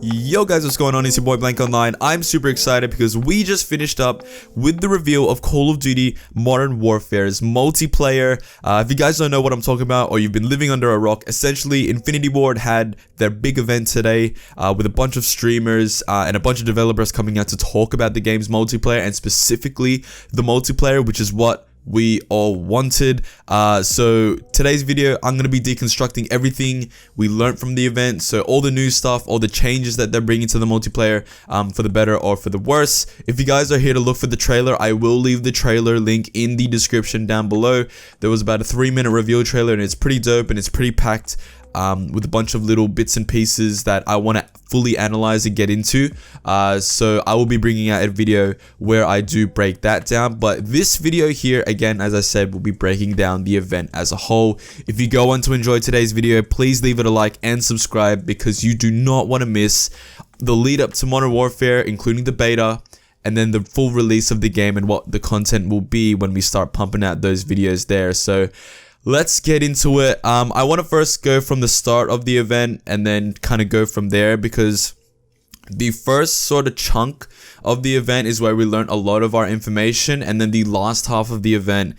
Yo guys, what's going on? It's your boy Blank Online. I'm super excited because we just finished up with the reveal of Call of Duty Modern Warfare's multiplayer. If you guys don't know what I'm talking about, or you've been living under a rock, essentially Infinity Ward had their big event today with a bunch of streamers and a bunch of developers coming out to talk about the game's multiplayer, and specifically the multiplayer, which is what we all wanted. So today's video, I'm going to be deconstructing everything we learned from the event. So all the new stuff, all the changes that they're bringing to the multiplayer, for the better or for the worse. If you guys are here to look for the trailer, I will leave the trailer link in the description down below. There was about a 3-minute reveal trailer, and it's pretty dope and it's pretty packed with a bunch of little bits and pieces that I want to fully analyze and get into. So I will be bringing out a video where I do break that down, but this video here, again, as I said, will be breaking down the event as a whole. If you go on to enjoy today's video, please leave it a like and subscribe, because you do not want to miss the lead up to Modern Warfare, including the beta, and then the full release of the game and what the content will be when we start pumping out those videos there. So let's get into it. I want to first go from the start of the event and then kind of go from there, because the first sort of chunk of the event is where we learned a lot of our information, and then the last half of the event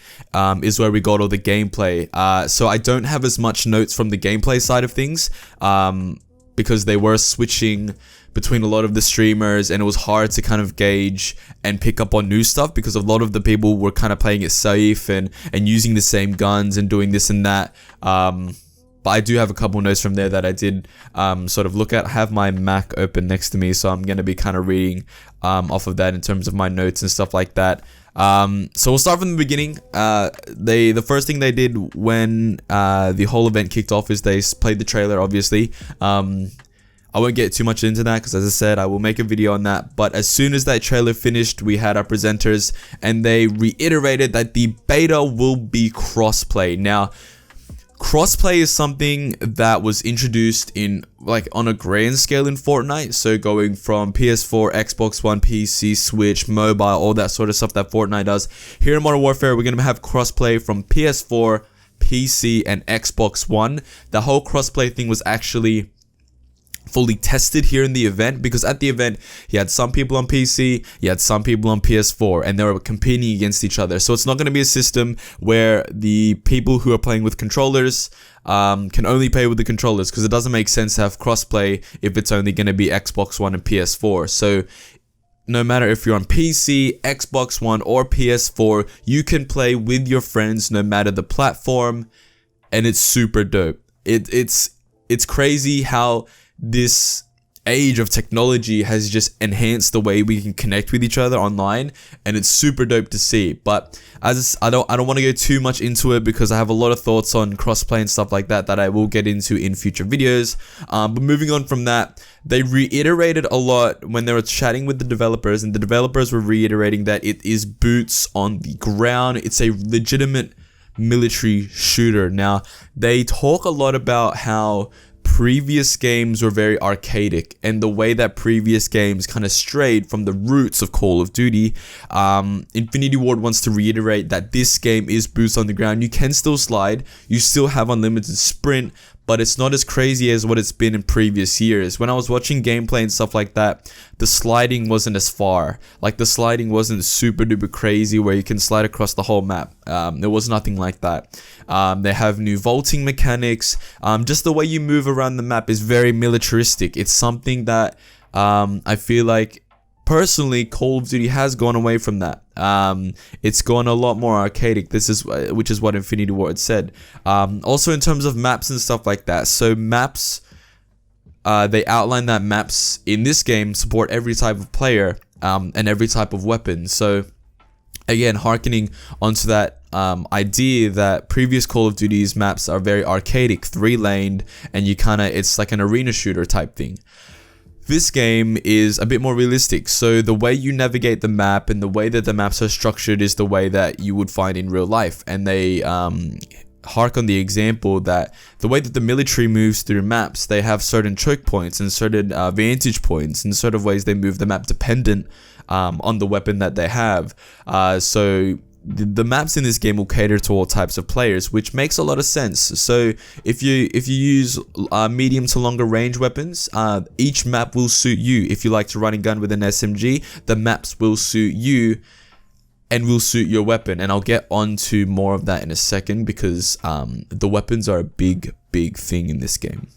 is where we got all the gameplay. So I don't have as much notes from the gameplay side of things, because they were switching between a lot of the streamers, and it was hard to kind of gauge and pick up on new stuff, because a lot of the people were kind of playing it safe and using the same guns and doing this and that. But I do have a couple notes from there that I did sort of look at. I have my Mac open next to me, so I'm going to be kind of reading off of that in terms of my notes and stuff like that. So we'll start from the beginning. The first thing they did when the whole event kicked off is they played the trailer, obviously. I won't get too much into that, because as I said, I will make a video on that. But as soon as that trailer finished, we had our presenters, and they reiterated that the beta will be crossplay. Now, crossplay is something that was introduced in, like, on a grand scale in Fortnite. So going from PS4, Xbox One, PC, Switch, mobile, all that sort of stuff that Fortnite does. Here in Modern Warfare, we're going to have crossplay from PS4, PC, and Xbox One. The whole crossplay thing was actually fully tested here in the event, because at the event you had some people on PC, you had some people on PS4, and they were competing against each other. So it's not going to be a system where the people who are playing with controllers can only play with the controllers, because it doesn't make sense to have crossplay if it's only going to be Xbox One and PS4. So no matter if you're on PC, Xbox One, or PS4, you can play with your friends no matter the platform, and it's super dope. It's crazy how this age of technology has just enhanced the way we can connect with each other online, and it's super dope to see. But as I don't want to go too much into it, because I have a lot of thoughts on crossplay and stuff like that I will get into in future videos. But moving on from that, they reiterated a lot when they were chatting with the developers, and the developers were reiterating that it is boots on the ground. It's a legitimate military shooter. Now, they talk a lot about how previous games were very archaic, and the way that previous games kind of strayed from the roots of Call of Duty. Infinity Ward wants to reiterate that this game is boots on the ground. You can still slide, you still have unlimited sprint, but it's not as crazy as what it's been in previous years. When I was watching gameplay and stuff like that, the sliding wasn't as far. Like, the sliding wasn't super duper crazy where you can slide across the whole map. There was nothing like that. They have new vaulting mechanics. Just the way you move around the map is very militaristic. It's something that I feel like, personally, Call of Duty has gone away from that. It's gone a lot more archaic. Which is what Infinity Ward said. Also in terms of maps and stuff like that. So maps, they outline that maps in this game support every type of player and every type of weapon. So again, hearkening onto that idea that previous Call of Duty's maps are very archaic, 3-laned, and it's like an arena shooter type thing. This game is a bit more realistic, so the way you navigate the map and the way that the maps are structured is the way that you would find in real life. And they hark on the example that the way that the military moves through maps, they have certain choke points and certain vantage points and sort of ways they move the map dependent on the weapon that they have. So the maps in this game will cater to all types of players, which makes a lot of sense. So if you use medium to longer range weapons, each map will suit you. If you like to run and gun with an SMG, the maps will suit you and will suit your weapon. And I'll get on to more of that in a second, because the weapons are a big thing in this game.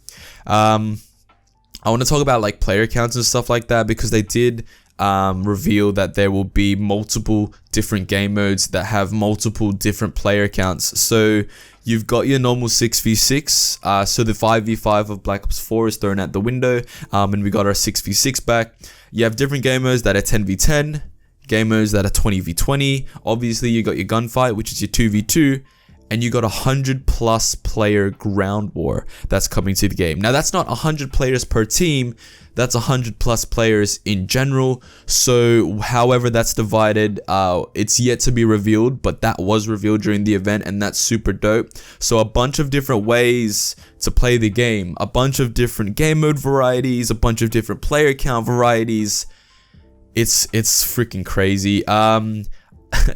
I want to talk about like player counts and stuff like that, because they did reveal that there will be multiple different game modes that have multiple different player counts. So you've got your normal 6v6, so the 5v5 of Black Ops 4 is thrown out the window, and we got our 6v6 back. You have different game modes that are 10v10, game modes that are 20v20. Obviously you got your gunfight, which is your 2v2, and you got 100+ player ground war that's coming to the game. Now that's not 100 players per team, that's 100+ players in general. So however that's divided, it's yet to be revealed, but that was revealed during the event, and that's super dope. So a bunch of different ways to play the game, a bunch of different game mode varieties, a bunch of different player count varieties. It's freaking crazy.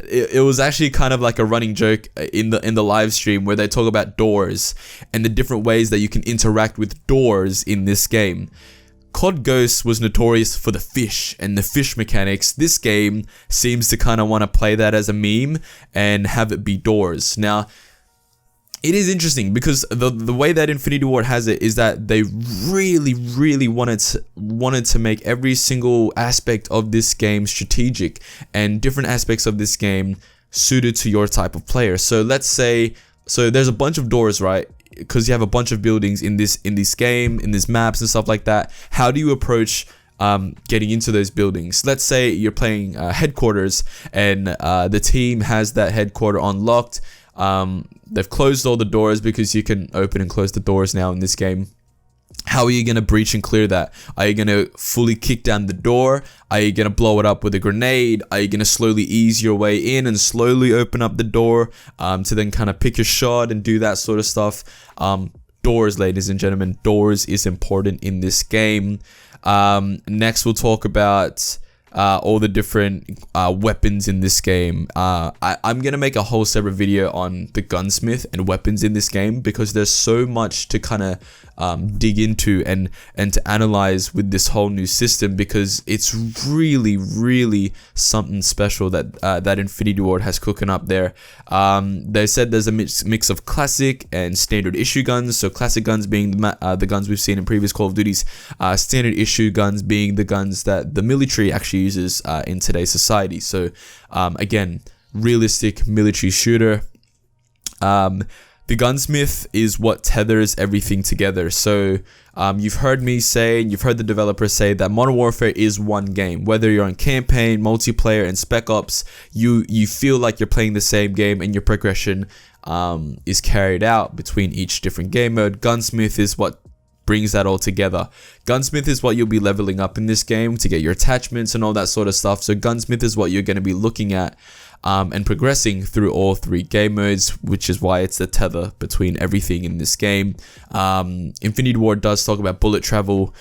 It was actually kind of like a running joke in the live stream, where they talk about doors and the different ways that you can interact with doors in this game. COD Ghosts was notorious for the fish and the fish mechanics. This game seems to kind of want to play that as a meme and have it be doors. Now, it is interesting because the way that Infinity Ward has it is that they really wanted to make every single aspect of this game strategic, and different aspects of this game suited to your type of player. So let's say, so there's a bunch of doors, right? Because you have a bunch of buildings in this game, in these maps and stuff like that. How do you approach getting into those buildings? Let's say you're playing headquarters, and the team has that headquarter unlocked. They've closed all the doors, because you can open and close the doors now in this game. How are you going to breach and clear that? Are you going to fully kick down the door? Are you going to blow it up with a grenade? Are you going to slowly ease your way in and slowly open up the door to then kind of pick your shot and do that sort of stuff? Doors, ladies and gentlemen, doors is important in this game. Next, we'll talk about all the different weapons in this game. I'm gonna make a whole separate video on the gunsmith and weapons in this game, because there's so much to kind of dig into and to analyze with this whole new system, because it's really something special that Infinity Ward has cooking up there. They said there's a mix of classic and standard issue guns. So classic guns being the guns we've seen in previous Call of Duties, standard issue guns being the guns that the military actually uses in today's society. So again, realistic military shooter. The gunsmith is what tethers everything together. So you've heard me say, you've heard the developers say that Modern Warfare is one game. Whether you're on campaign, multiplayer, and Spec Ops, you feel like you're playing the same game, and your progression is carried out between each different game mode. Gunsmith is what brings that all together. Gunsmith is what you'll be leveling up in this game to get your attachments and all that sort of stuff. So Gunsmith is what you're going to be looking at and progressing through all three game modes, which is why it's the tether between everything in this game. Infinity Ward does talk about bullet travel,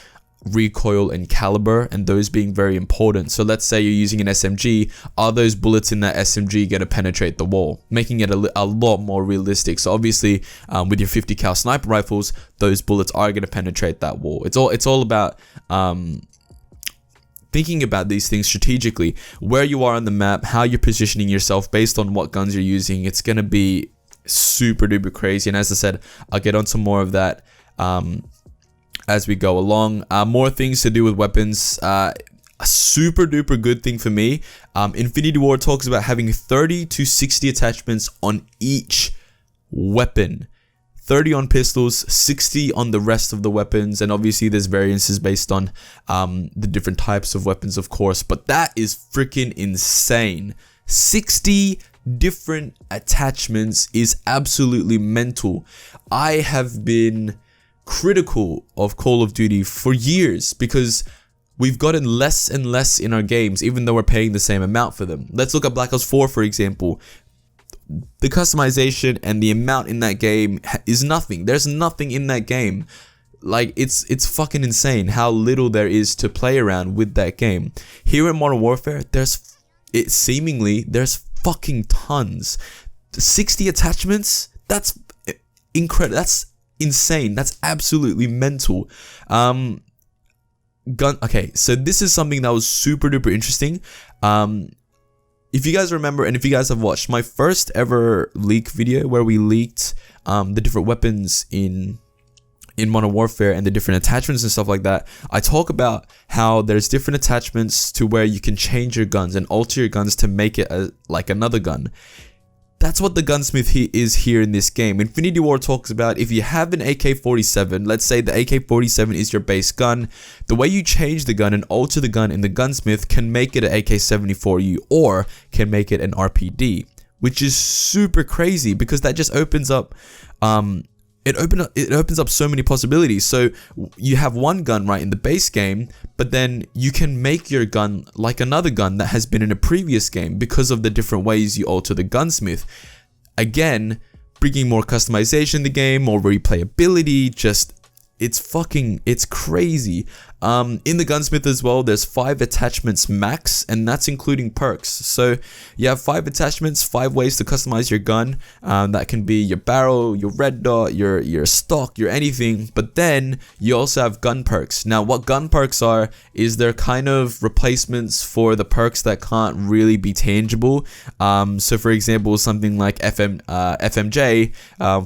recoil, and caliber, and those being very important. So let's say you're using an SMG, are those bullets in that SMG going to penetrate the wall, making it a lot more realistic. So obviously with your 50 cal sniper rifles, those bullets are going to penetrate that wall. It's all about thinking about these things strategically, where you are on the map, how you're positioning yourself based on what guns you're using. It's going to be super duper crazy, and as I said, I'll get onto more of that as we go along. More things to do with weapons. A super duper good thing for me, Infinity Ward talks about having 30 to 60 attachments on each weapon. 30 on pistols, 60 on the rest of the weapons, and obviously there's variances based on the different types of weapons, of course, but that is freaking insane. 60 different attachments is absolutely mental. I have been critical of Call of Duty for years because we've gotten less and less in our games, even though we're paying the same amount for them. Let's look at Black Ops 4, for example. The customization and the amount in that game is nothing. There's nothing in that game. Like, it's fucking insane how little there is to play around with that game. Here in Modern Warfare, there's fucking tons. 60 attachments? That's incredible. That's insane. That's absolutely mental. Okay, so this is something that was super duper interesting. If you guys remember, and if you guys have watched my first ever leak video where we leaked the different weapons in Modern Warfare and the different attachments and stuff like that, I talk about how there's different attachments to where you can change your guns and alter your guns to make it like another gun. That's what the gunsmith is here in this game. Infinity Ward talks about if you have an AK-47, let's say the AK-47 is your base gun, the way you change the gun and alter the gun in the gunsmith can make it an AK-74U or can make it an RPD, which is super crazy because that just opens up it opens up so many possibilities. So you have one gun right in the base game, but then you can make your gun like another gun that has been in a previous game because of the different ways you alter the gunsmith. Again, bringing more customization in the game, more replayability, just it's crazy. In the gunsmith as well, there's 5 attachments max, and that's including perks. So you have 5 attachments, 5 ways to customize your gun. That can be your barrel, your red dot, your stock, your anything. But then you also have gun perks. Now what gun perks are is they're kind of replacements for the perks that can't really be tangible. So for example, something like FMJ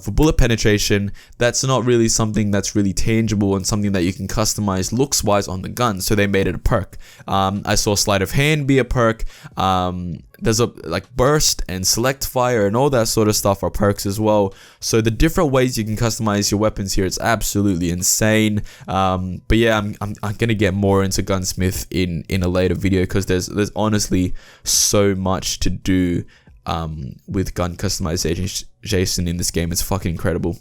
for bullet penetration, that's not really something that's really tangible and something that you can customize looks wise on the gun, so they made it a perk. I saw sleight of hand be a perk. There's a like burst and select fire and all that sort of stuff are perks as well. So the different ways you can customize your weapons here, it's absolutely insane. But yeah, I'm gonna get more into gunsmith in a later video because there's honestly so much to do with gun customization in this game. It's fucking incredible.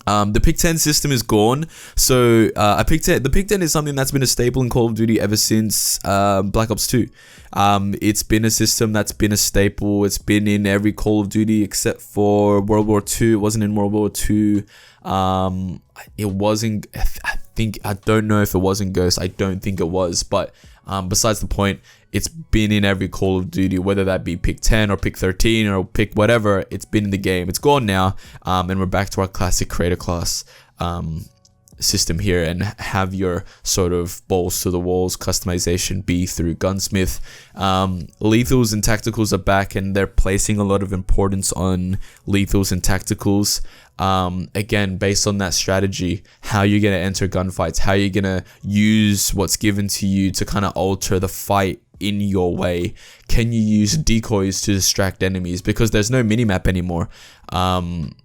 The Pick 10 system is gone. So the Pick 10 is something that's been a staple in Call of Duty ever since Black Ops 2. It's been a system that's been a staple. It's been in every Call of Duty except for World War II. It wasn't in World War II. It wasn't, I don't know if it was in Ghost. I don't think it was, but besides the point, it's been in every Call of Duty, whether that be Pick 10 or Pick 13 or Pick whatever, it's been in the game. It's gone now, and we're back to our classic creator class system here, and have your sort of balls to the walls customization be through gunsmith. Lethals and tacticals are back, and they're placing a lot of importance on lethals and tacticals. Again, based on that strategy, how you're going to enter gunfights, how you're going to use what's given to you to kind of alter the fight in your way. Can you use decoys to distract enemies, because there's no minimap anymore, and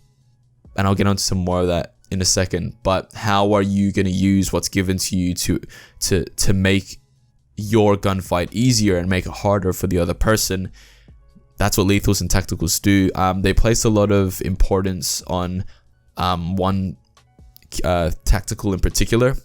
I'll get onto some more of that in a second. But how are you going to use what's given to you to make your gunfight easier and make it harder for the other person? That's what lethals and tacticals do. They place a lot of importance on one tactical in particular.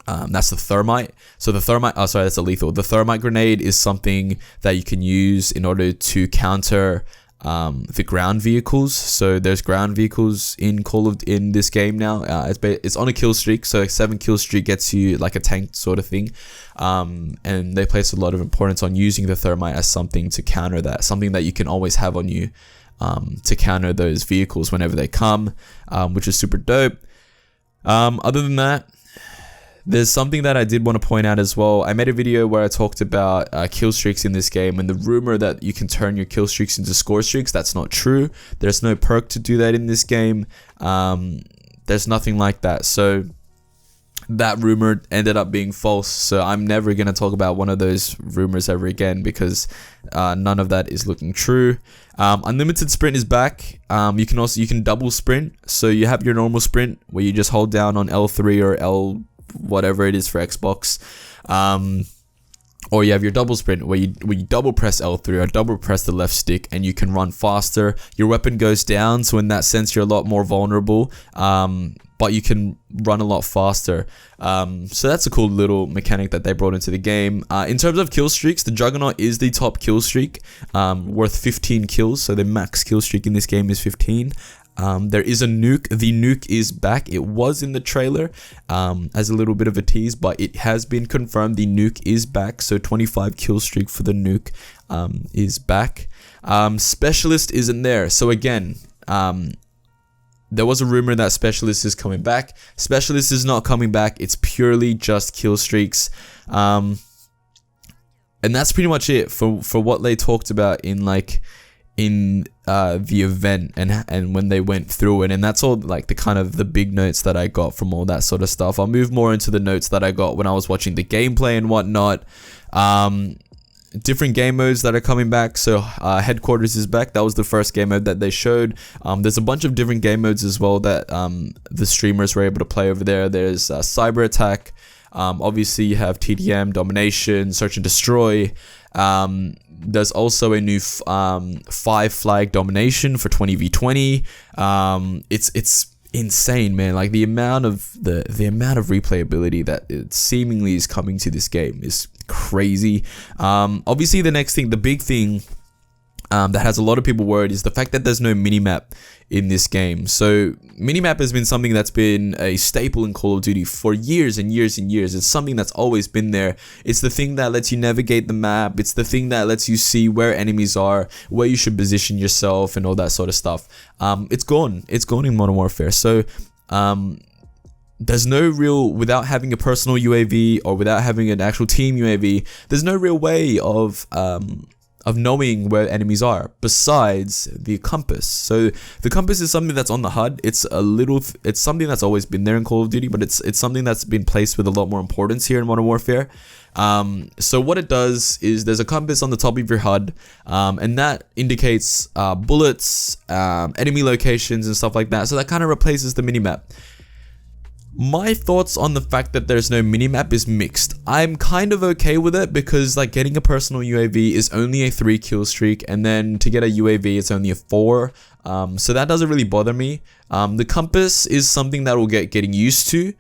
That's the thermite. So the thermite, that's a lethal. The thermite grenade is something that you can use in order to counter the ground vehicles. So there's ground vehicles in this game now. It's on a kill streak, so a 7 kill streak gets you like a tank sort of thing. And they place a lot of importance on using the thermite as something to counter that, something that you can always have on you to counter those vehicles whenever they come, which is super dope. Other than that, there's something that I did want to point out as well. I made a video where I talked about kill streaks in this game, and the rumor that you can turn your kill streaks into score streaks, that's not true. There's no perk to do that in this game. There's nothing like that. So that rumor ended up being false. So I'm never going to talk about one of those rumors ever again, because none of that is looking true. Unlimited sprint is back. You can double sprint. So you have your normal sprint where you just hold down on L3 or L whatever it is for Xbox, or you have your double sprint where you double press L3 or double press the left stick, and you can run faster. Your weapon goes down, so in that sense you're a lot more vulnerable, but you can run a lot faster. So that's a cool little mechanic that they brought into the game. In terms of kill streaks, the Juggernaut is the top kill streak, worth 15 kills. So the max kill streak in this game is 15. There is a nuke. The nuke is back. It was in the trailer as a little bit of a tease, but it has been confirmed the nuke is back. So 25 kill streak for the nuke is back. Specialist isn't there. So again, there was a rumor that Specialist is coming back. Specialist is not coming back. It's purely just kill streaks. And that's pretty much it for what they talked about in the event and when they went through it. And that's all like the big notes that I got from all that sort of stuff. I'll move more into the notes that I got when I was watching the gameplay and whatnot. Different game modes that are coming back. So Headquarters is back. That was the first game mode that they showed. There's a bunch of different game modes as well that the streamers were able to play over there. There's Cyber Attack. Obviously you have TDM, Domination, Search and Destroy. There's also a new 5 flag domination for 20v20. It's insane, man. Like the amount of replayability that it seemingly is coming to this game is crazy. Obviously the big thing that has a lot of people worried is the fact that there's no minimap in this game. So minimap has been something that's been a staple in Call of Duty for years and years and years. It's something that's always been there. It's the thing that lets you navigate the map. It's the thing that lets you see where enemies are, where you should position yourself, and all that sort of stuff. It's gone in Modern Warfare. So there's no real, without having a personal UAV or without having an actual team UAV, there's no real way of knowing where enemies are besides the compass. So the compass is something that's on the HUD. It's something that's always been there in Call of Duty, but it's something that's been placed with a lot more importance here in Modern Warfare. So what it does is there's a compass on the top of your HUD, and that indicates bullets, enemy locations and stuff like that. So that kind of replaces the minimap. My thoughts on the fact that there's no minimap is mixed. I'm kind of okay with it because like getting a personal UAV is only a 3 kill streak, and then to get a UAV it's only a 4. So that doesn't really bother me. The compass is something that we'll getting used to,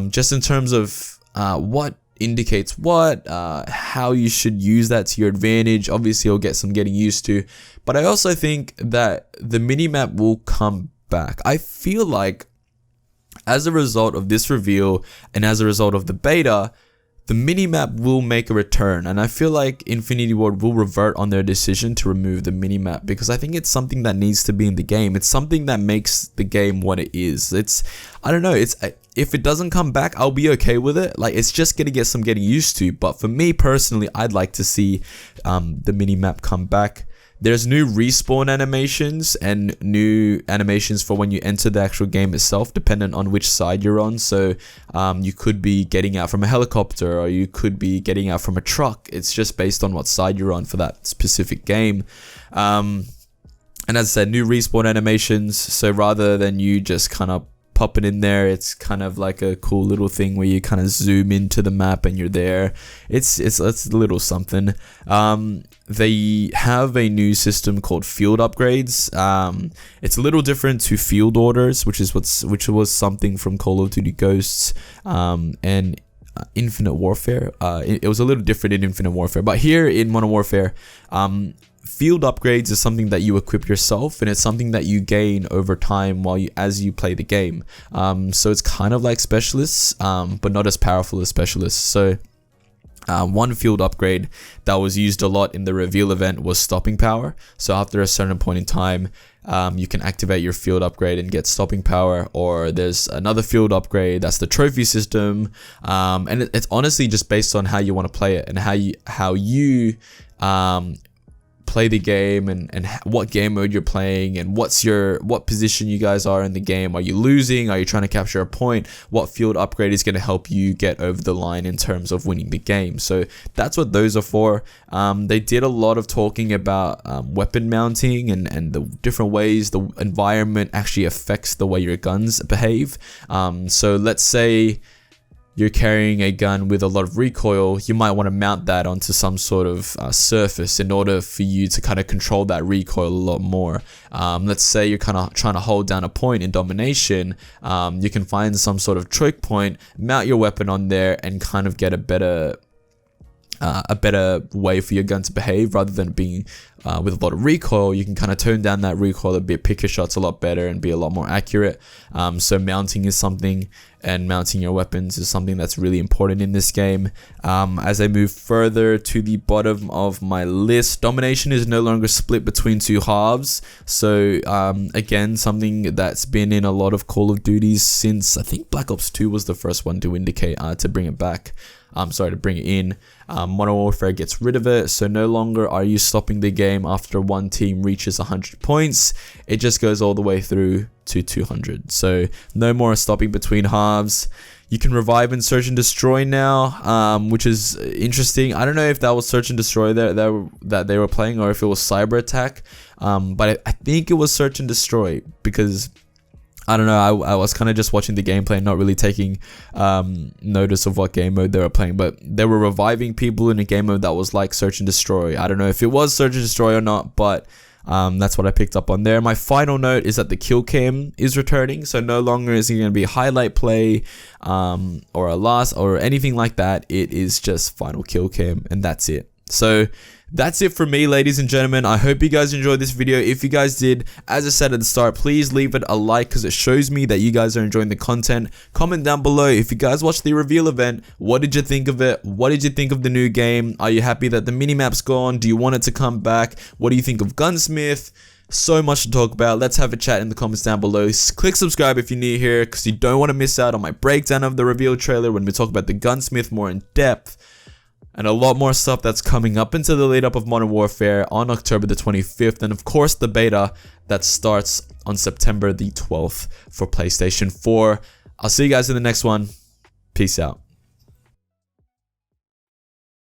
just in terms of what indicates what, how you should use that to your advantage. Obviously you'll get some getting used to, but I also think that the minimap will come back. I feel like as a result of this reveal and as a result of the beta, the minimap will make a return, and I feel like Infinity Ward will revert on their decision to remove the minimap because I think it's something that needs to be in the game. It's something that makes the game what it is. I don't know, if it doesn't come back, I'll be okay with it. Like, it's just gonna get some getting used to, but for me personally, I'd like to see the minimap come back. There's new respawn animations and new animations for when you enter the actual game itself, dependent on which side you're on. So you could be getting out from a helicopter, or you could be getting out from a truck. It's just based on what side you're on for that specific game. And as I said, new respawn animations. So rather than you just kind of popping in there, it's kind of like a cool little thing where you kind of zoom into the map and you're there. It's a little something. They have a new system called field upgrades. It's a little different to field orders, which was something from Call of Duty Ghosts and Infinite Warfare. It was a little different in Infinite Warfare, but here in Modern Warfare, field upgrades is something that you equip yourself, and it's something that you gain over time as you play the game. So it's kind of like specialists, but not as powerful as specialists. So one field upgrade that was used a lot in the reveal event was stopping power. So after a certain point in time, you can activate your field upgrade and get stopping power. Or there's another field upgrade, that's the trophy system, and it's honestly just based on how you want to play it and how you play the game and what game mode you're playing and what position you guys are in the game. Are you losing? Are you trying to capture a point? What field upgrade is going to help you get over the line in terms of winning the game? So that's what those are for. They did a lot of talking about weapon mounting and the different ways the environment actually affects the way your guns behave. So let's say you're carrying a gun with a lot of recoil, you might want to mount that onto some sort of surface in order for you to kind of control that recoil a lot more. Let's say you're kind of trying to hold down a point in domination, you can find some sort of choke point, mount your weapon on there, and kind of get a better way for your gun to behave rather than being with a lot of recoil, you can kind of tone down that recoil a bit, pick your shots a lot better, and be a lot more accurate. So mounting is something, and mounting your weapons is something that's really important in this game. As I move further to the bottom of my list, domination is no longer split between two halves. So again, something that's been in a lot of Call of Duties since I think Black Ops 2 was the first one to indicate to bring it back. To bring it in. Modern Warfare gets rid of it, so no longer are you stopping the game after one team reaches 100 points. It just goes all the way through to 200. So no more stopping between halves. You can revive and search and destroy now, which is interesting. I don't know if that was search and destroy that they were playing, or if it was cyber attack. But I think it was search and destroy, because I don't know, I was kind of just watching the gameplay, not really taking notice of what game mode they were playing, but they were reviving people in a game mode that was like search and destroy. I don't know if it was search and destroy or not, but that's what I picked up on there. My final note is that the kill cam is returning, so no longer is it going to be highlight play or a last or anything like that. It is just final kill cam, and that's it. So that's it for me, ladies and gentlemen. I hope you guys enjoyed this video. If you guys did, as I said at the start, please leave it a like, because it shows me that you guys are enjoying the content. Comment down below if you guys watched the reveal event. What did you think of it? What did you think of the new game? Are you happy that the minimap's gone? Do you want it to come back? What do you think of Gunsmith? So much to talk about. Let's have a chat in the comments down below. Click subscribe if you're new here, because you don't want to miss out on my breakdown of the reveal trailer when we talk about the Gunsmith more in depth. And a lot more stuff that's coming up into the lead up of Modern Warfare on October the 25th. And of course the beta that starts on September the 12th for PlayStation 4. I'll see you guys in the next one. Peace out.